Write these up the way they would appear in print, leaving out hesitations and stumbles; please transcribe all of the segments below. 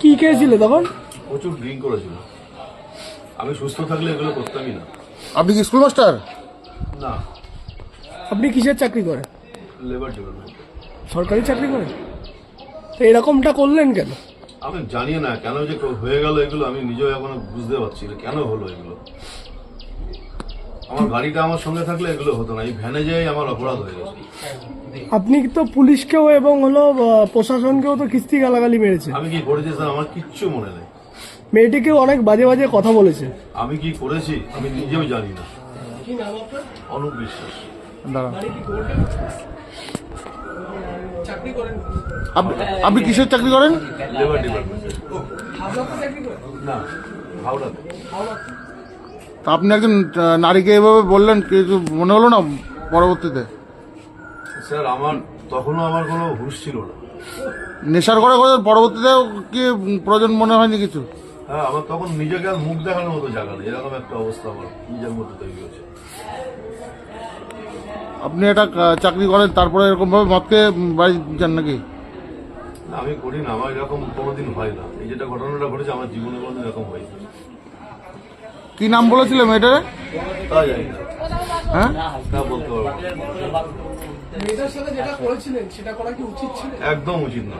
কি খেয়েছিল তখন? প্রচুর ড্রিঙ্ক করেছিল। আমি সুস্থ থাকলে এগুলো করতামই না। আপনি কি স্কুল মাস্টার? না, আপনি কিসের চাকরি করেন? Labour department. সরকারি চাকরি করেন? তো এরকমটা করলেন কেন? আমি জানি না কেন যে হয়ে গেল এগুলো, আমি নিজেও এখনো বুঝতে পারছি না কেন হলো এগুলো। আমার গাড়িটা আমার সঙ্গে থাকলে এগুলো হতো না, এই ভ্যানে যাই আমার অপরাধ হয়ে গেছে। আপনি তো পুলিশকেও এবং হলো প্রশাসনকেও তো কিস্তি গালাগালি মেরেছে। আমি কি করেছি স্যার আমার কিচ্ছু মনে নেই। মেয়েটিকেও অনেক বাজে বাজে কথা বলেছে। আমি কি করেছি আমি নিজেও জানি না। অনুপ বিশ্বাস। দাঁড়ান। আপনি কিসের চাকরি করেন? লেবার ডিপার্টমেন্টে। না, হাওড়াতে। তা আপনি একজন নারীকে এভাবে বললেন, কিছু মনে হলো না পরবর্তীতে? স্যার আমার তখনও আমার কোনো হুঁশ ছিল না। নেশার করে করে পরবর্তীতে কি প্রয়োজন মনে হয়নি কিছু? হ্যাঁ, আমার তখন নিজেকে আর মুখ দেখানোর মতো জায়গা নেই, এরকম একটা অবস্থা আমার নিজের মধ্যে তৈরি হয়েছে। আপনি এটা চাকরি করেন, তারপরে এরকম ভাবে মদ খেয়ে বাড়ি যান নাকি? না, আমি করি না, আমার এরকম কোনোদিন হয় না। এই যেটা ঘটনাটা ঘটেছে আমার জীবনে কোনোদিন এরকম হয়নি। কি নাম বলেছিল মেয়েটারে? তা জানি না, হ্যাঁ, তা বলতে পারবো না। মেয়েটার সাথে যেটা করেছিলেন সেটা করা কি উচিত ছিল? একদম উচিত না।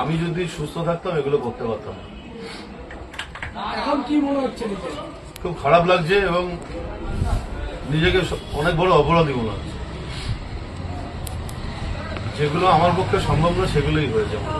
আমি যদি সুস্থ থাকতাম এগুলো করতে পারতাম না। এখন কি মনে হচ্ছে নিজে? খুব খারাপ লাগছে এবং নিজেকে অনেক বড় অপরাধী মনে হচ্ছে। যেগুলো আমার পক্ষে সম্ভব না সেগুলোই হয়েছে আমার।